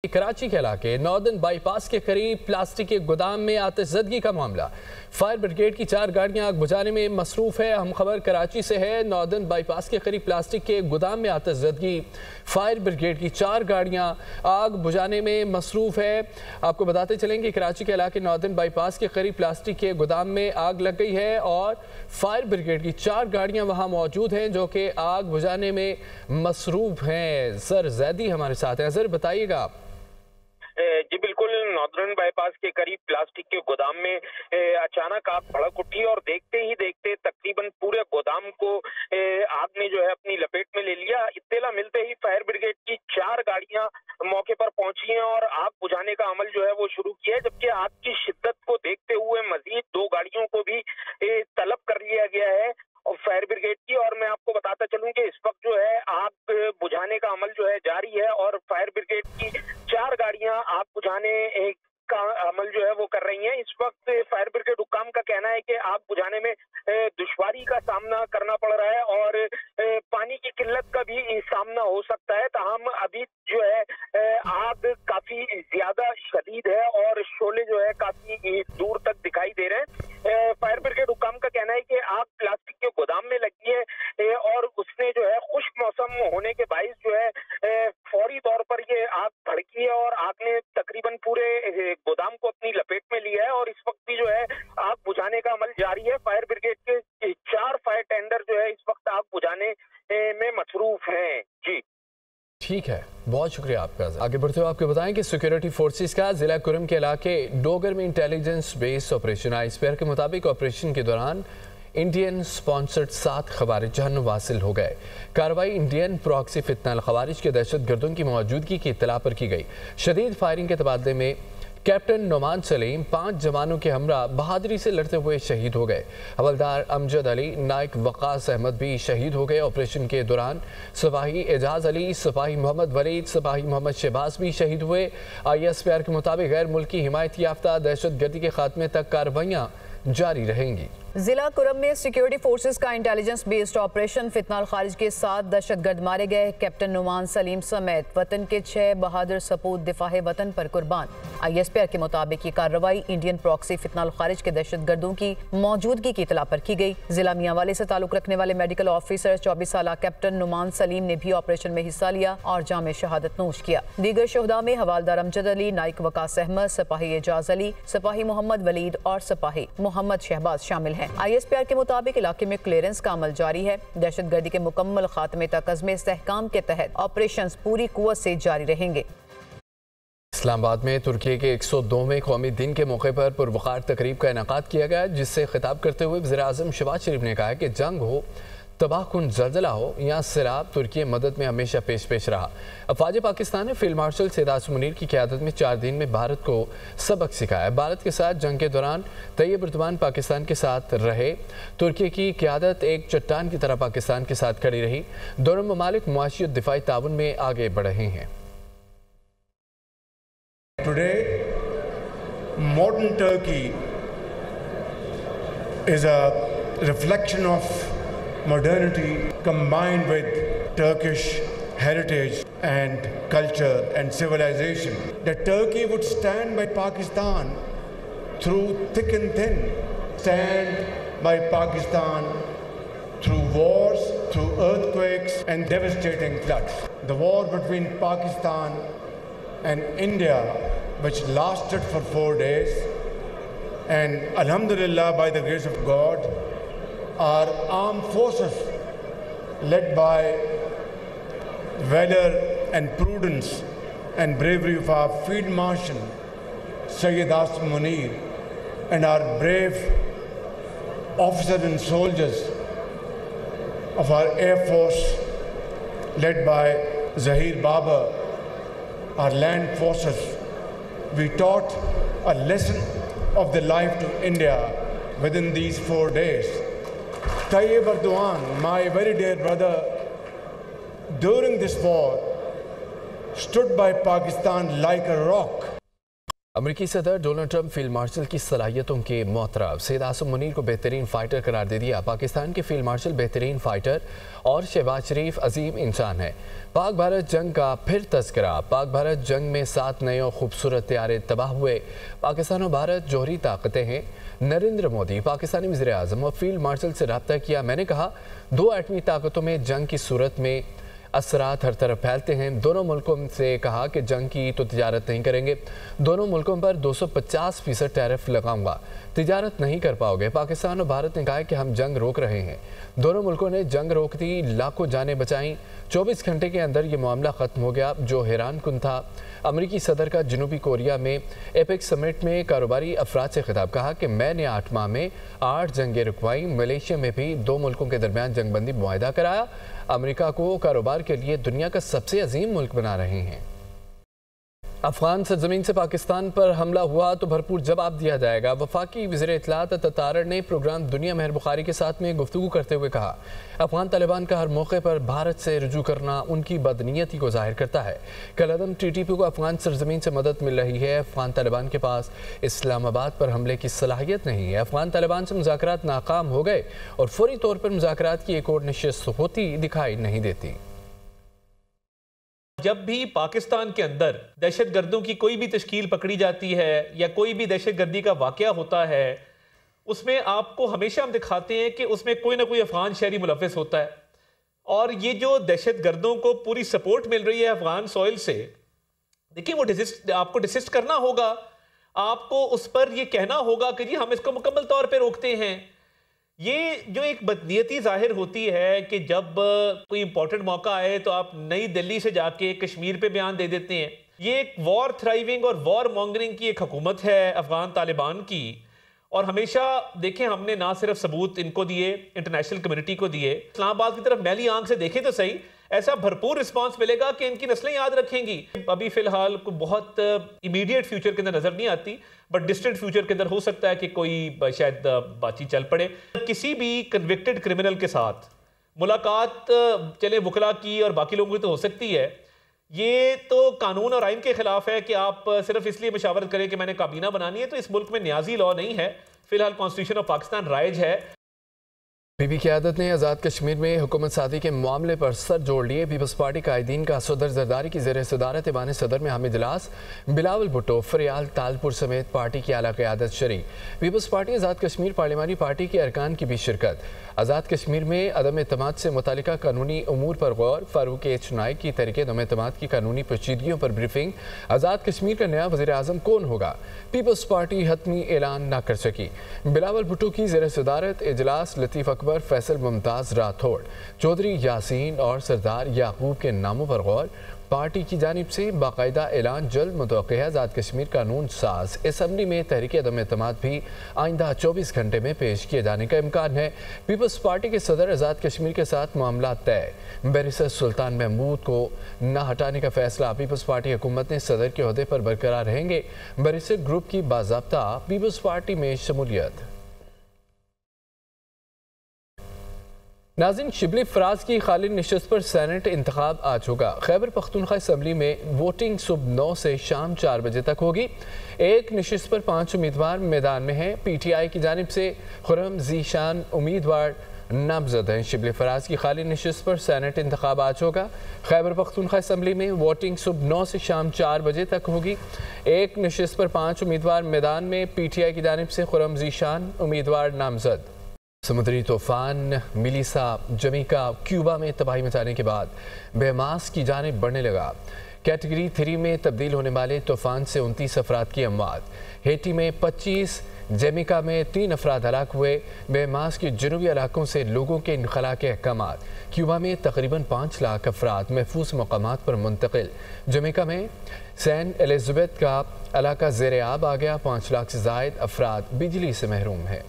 कराची के इलाके northern bypass के करीब प्लास्टिक के गोदाम में आतिशज़दगी का मामला। फायर ब्रिगेड की 4 गाड़ियां आग बुझाने में मसरूफ है। हम खबर कराची से है। नॉर्दर्न बाईपास के करीब प्लास्टिक के गोदाम में आतिशज़दगी, फायर ब्रिगेड की 4 गाड़ियां आग बुझाने में मसरूफ है। आपको बताते चलेंगे कराची के इलाके नॉर्दर्न बाईपास के करीब प्लास्टिक के गोदाम में आग लग गई है और फायर ब्रिगेड की 4 गाड़ियां वहां मौजूद हैं जो कि आग बुझाने में मसरूफ हैं। सर जैदी हमारे साथ हैं। सर बताइएगा। जी बिल्कुल, नॉर्दर्न बाईपास के करीब प्लास्टिक के गोदाम में अचानक आग भड़क उठी और देखते ही देखते तकरीबन पूरे गोदाम को आग ने जो है अपनी लपेट में ले लिया। इत्तेला मिलते ही फायर ब्रिगेड की 4 गाड़ियां मौके पर पहुंची हैं और आग बुझाने का अमल जो है वो शुरू किया है, जबकि आग की शिद्दत को देखते हुए मजीद 2 गाड़ियों को भी तलब कर लिया गया है और फायर ब्रिगेड की। और मैं आपको बताता चलूं कि इस वक्त जो है आग बुझाने का अमल जो है जारी है और फायर ब्रिगेड की 4 गाड़ियां आग बुझाने का अमल जो है वो कर रही हैं। इस वक्त फायर ब्रिगेड हुक्काम का कहना है कि आग बुझाने में दुश्वारी का सामना करना पड़ रहा है और पानी की किल्लत का भी सामना हो सकता है। ताहम अभी जो है आग काफी ज्यादा शदीद है और शोले जो है काफी दूर तक दिखाई दे रहे हैं। फायर ब्रिगेड हुक्काम का कहना है कि आग प्लास्टिक के गोदाम में लगी है और उसने जो है खुश्क मौसम होने के बाइस जो है फौरी तौर पर ये आग भड़की है और आग ने तकरीबन पूरे गोदाम को अपनी लपेट में लिया है और इस वक्त भी जो है आग बुझाने का अमल जारी है। फायर ब्रिगेड के 4 फायर टेंडर जो है इस वक्त आग बुझाने में मसरूफ हैं। जी ठीक है, बहुत शुक्रिया आपका। आगे बढ़ते हुए आपको बताएं कि सिक्योरिटी फोर्सेस का जिला कुरम के इलाके डोगर में इंटेलिजेंस बेस्ड ऑपरेशन आइसपेयर के मुताबिक ऑपरेशन के दौरान इंडियन स्पॉन्सर्ड 7 खवारिज जहन्नुम हासिल हो गए। कार्रवाई इंडियन प्रॉक्सी फितना खवारिज के दहशत गर्दों की मौजूदगी की इत्तला पर की गई। शदीद फायरिंग के तबादले में कैप्टन नुमान सलीम 5 जवानों के हमरा बहादुरी से लड़ते हुए शहीद हो गए। हवलदार अमजद अली, नायक वकास अहमद भी शहीद हो गए। ऑपरेशन के दौरान सिपाही एजाज अली, सिपाही मोहम्मद वलीद, सिपाही मोहम्मद शहबाज भी शहीद हुए। ISPR के मुताबिक गैर मुल्की हिमायत याफ्ता दहशत गर्दी के खात्मे तक कार्रवाइयाँ जारी रहेंगी। जिला कुरम में सिक्योरिटी फोर्सेस का इंटेलिजेंस बेस्ड ऑपरेशन फितना खारिज के 7 दहशतगर्द मारे गए। कैप्टन नुमान सलीम समेत वतन के 6 बहादुर सपूत दिफाए वतन पर कुर्बान। ISPR के मुताबिक ये कार्रवाई इंडियन प्रॉक्सी फितना खारिज के दहशतगर्दों की मौजूदगी की इतला पर की गई। जिला मियांवाले से ताल्लुक रखने वाले मेडिकल ऑफिसर 24 साल कैप्टन नुमान सलीम ने भी ऑपरेशन में हिस्सा लिया और जाम शहादत नोश किया। दीगर शोहदा में हवालदार अमजद अली, नायक वकास अहमद, सिपाही एजाज अली, सिपाही मोहम्मद वलीद और सिपाही मोहम्मद शहबाज शामिल हैं। ISPR के मुताबिक इलाके में क्लियरेंस का अमल जारी है। दहशतगर्दी के मुकम्मल खात्मे तक अज़्म इस्तेहकाम के तहत ऑपरेशंस पूरी कुव्वत से जारी रहेंगे। इस्लामाबाद में तुर्की के 102वें कौमी दिन के मौके पर पुरवकार तकरीब का इनेकाद किया गया, जिससे खिताब करते हुए वज़ीर-ए-आज़म शहबाज शरीफ ने कहा कि जंग हो, तबाहकुन ज़लज़ला हो या सिराब, तुर्की मदद में हमेशा पेश रहा। अफवाज पाकिस्तान ने फील्ड मार्शल सैयद मुनीर की क़यादत में 4 दिन में भारत को सबक सिखाया। भारत के साथ जंग के दौरान तैयब एर्दोगान पाकिस्तान के साथ रहे। तुर्की की क़यादत एक चट्टान की तरह पाकिस्तान के साथ खड़ी रही। दोनों ममालिक मुआशी और दिफाई ताउन में आगे बढ़ रहे हैं। Today, modern Turkey is a reflection of modernity combined with Turkish heritage and culture and civilization. That Turkey would stand by Pakistan through thick and thin, stand by Pakistan through wars, through earthquakes and devastating floods. The war between Pakistan and India, which lasted for 4 days, and Alhamdulillah, by the grace of God, our armed forces, led by valor and prudence and bravery of our Field Marshal Sayyid Munir and our brave officers and soldiers of our Air Force, led by Zahir Baba, our land forces, we taught a lesson of the life to India within these 4 days. Tayyip Erdogan, my very dear brother, during this war, stood by Pakistan like a rock. अमेरिकी सदर Donald Trump field marshal की सलाहियतों के मोतरफ सैयद आसिम मुनीर को बेहतरीन fighter करार दे दिया। पाकिस्तान के field marshal बेहतरीन फाइटर और शहबाज शरीफ अजीम इंसान है। पाक भारत जंग का फिर तस्करा। पाक भारत जंग में 7 नए और खूबसूरत तैयारे तबाह हुए। पाकिस्तान और भारत जोहरी ताकतें हैं। नरेंद्र मोदी पाकिस्तानी वज़ीर आज़म और फील्ड मार्शल से रब्ता किया। मैंने कहा 2 एटमी ताकतों में जंग की सूरत में असरात हर तरफ फैलते हैं। दोनों मुल्कों से कहा कि जंग की तो तिजारत नहीं करेंगे। दोनों मुल्कों पर 250% टैरिफ लगाऊंगा। तिजारत नहीं कर पाओगे। पाकिस्तान और भारत ने कहा कि हम जंग रोक रहे हैं। दोनों मुल्कों ने जंग रोक दी, लाखों जानें बचाईं। 24 घंटे के अंदर ये मामला ख़त्म हो गया जो हैरान कुन था। अमेरिकी सदर का जनूबी कोरिया में एपेक समिट में कारोबारी अफराद से खिताब। कहा कि मैंने 8 माह में 8 जंगें रुकवाई। मलेशिया में भी 2 मुल्कों के दरमियान जंगबंदी मुआहिदा कराया। अमेरिका को कारोबार के लिए दुनिया का सबसे अजीम मुल्क बना रहे हैं। अफगान सरजमीन से पाकिस्तान पर हमला हुआ तो भरपूर जवाब दिया जाएगा। वफाकी वज़ीर इत्तलात ततारड़ ने प्रोग्राम दुनिया मेहर बुखारी के साथ में गुफ्तगू करते हुए कहा, अफगान तालिबान का हर मौके पर भारत से रुजू करना उनकी बदनीयती को जाहिर करता है। कलअदम TTP को अफगान सरजमीन से मदद मिल रही है। अफगान तालिबान के पास इस्लामाबाद पर हमले की सलाहियत नहीं है। अफगान तालिबान से मुज़ाकरात नाकाम हो गए और फौरी तौर पर मुज़ाकरात की एक और नशिस्त होती दिखाई नहीं देती। जब भी पाकिस्तान के अंदर दहशतगर्दों की कोई भी तश्कील पकड़ी जाती है या कोई भी दहशतगर्दी का वाक़या होता है, उसमें आपको हमेशा हम दिखाते हैं कि उसमें कोई ना कोई अफगान शहरी मुलव्वस होता है। और ये जो दहशतगर्दों को पूरी सपोर्ट मिल रही है अफगान सॉइल से, देखिए वो आपको डिसिस्ट करना होगा। आपको उस पर ये कहना होगा कि जी हम इसको मुकम्मल तौर पर रोकते हैं। ये जो एक बदनीयती जाहिर होती है कि जब कोई इंपॉर्टेंट मौका आए तो आप नई दिल्ली से जाके कश्मीर पे बयान दे देते हैं। ये एक वॉर थ्राइविंग और वॉर मॉन्गरिंग की एक हुकूमत है अफगान तालिबान की। और हमेशा देखें, हमने ना सिर्फ सबूत इनको दिए, इंटरनेशनल कम्युनिटी को दिए, इस्लामाबाद की तरफ मैली आंख से देखें तो सही, ऐसा भरपूर रिस्पांस मिलेगा कि इनकी नस्लें याद रखेंगी। अभी फिलहाल को बहुत इमीडिएट फ्यूचर के अंदर नजर नहीं आती, बट डिस्टेंट फ्यूचर के अंदर हो सकता है कि कोई शायद बातचीत चल पड़े। किसी भी कन्विक्टेड क्रिमिनल के साथ मुलाकात चले वकला की और बाकी लोगों की तो हो सकती है। ये तो कानून और आइन के खिलाफ है कि आप सिर्फ इसलिए मशावरत करें कि मैंने काबीना बनानी है। तो इस मुल्क में न्याजी लॉ नहीं है। फिलहाल कॉन्स्टिट्यूशन ऑफ पाकिस्तान राइज है। बीबी क़यादत ने आज़ाद कश्मीर में हुकूमत सादी के मामले पर सर जोड़ लिए। पीपल्स पार्टी कायदीन का सदर जरदारी की ज़ेर सदारत ईवान सदर में हामिद इजलास, बिलावल भुट्टो, फरियाल तालपुर समेत पार्टी की आला क़यादत शरीक। Peoples party Azad Kashmir पार्लिमानी party के अरकान की भी शिरकत। आज़ाद कश्मीर में अदम एतमाद से मुतालिका कानूनी उमूर पर गौर। फारूक H नाइक की तहरीक अदम एतमाद की कानूनी पेचीदगियों पर ब्रीफिंग। आज़ाद कश्मीर का नया वज़ीर आज़म कौन होगा, पीपल्स पार्टी हतमी ऐलान ना कर सकी। बिलावल भुट्टो की ज़ेर सदारत इजलास लतीफ़ अकबर, फैसल मुमताज़ राठौड़, चौधरी यासीन और सरदार याकूब के नामों पर गौर। पार्टी की जानिब से बाकायदा ऐलान जल्द मुतवक्किह है। आज़ाद कश्मीर कानून साज असम्बली में तहरीक अदम एतमाद भी आइंदा 24 घंटे में पेश किए जाने का इम्कान है। पीपल्स पार्टी के सदर आज़ाद कश्मीर के साथ मामला तय। बैरिस्टर सुल्तान महमूद को न हटाने का फैसला। पीपल्स पार्टी हुकूमत ने सदर के ओहदे पर बरकरार रहेंगे। बैरिस्टर ग्रुप की बाज़ाब्ता पीपल्स पार्टी में शमूलियत। नाज़रीन, शिबली फराज की खाली नशिस्त पर सेनेट इंतखाब आज होगा। खैबर पख्तूनख्वा असम्बली में वोटिंग सुबह 9 से शाम 4 बजे तक होगी। एक नशिस्त पर 5 उम्मीदवार मैदान में हैं। PTI की जानिब से खुर्रम ज़ीशान उम्मीदवार नामजद हैं। शिबली फराज की खाली नशिस्त पर सेनेट इंतखाब आज होगा। खैबर पख्तूनख्वा असम्बली में वोटिंग सुबह 9 से शाम 4 बजे तक होगी। एक नशिस्त पर 5 उम्मीदवार मैदान में। PTI की जानिब से खुर्रम ज़ीशान उम्मीदवार नामजद। समुद्री तूफान मिलिसा जमीका क्यूबा में तबाही मचाने के बाद बेमास की जानिब बढ़ने लगा। कैटेगरी 3 में तब्दील होने वाले तूफान से 29 अफराद की अमवात। हेटी में 25, जमीका में 3 अफराद हलाक हुए। बेमास के जनूबी इलाकों से लोगों के इनखला के अहकामात। क्यूबा में तकरीबन 5 लाख अफराद महफूज मकामात पर मुंतकिल। जमीका में सेंट एलिज़ाबेथ का इलाका ज़ेर आब आ गया। 5 लाख से ज़ायद अफराद बिजली से महरूम है।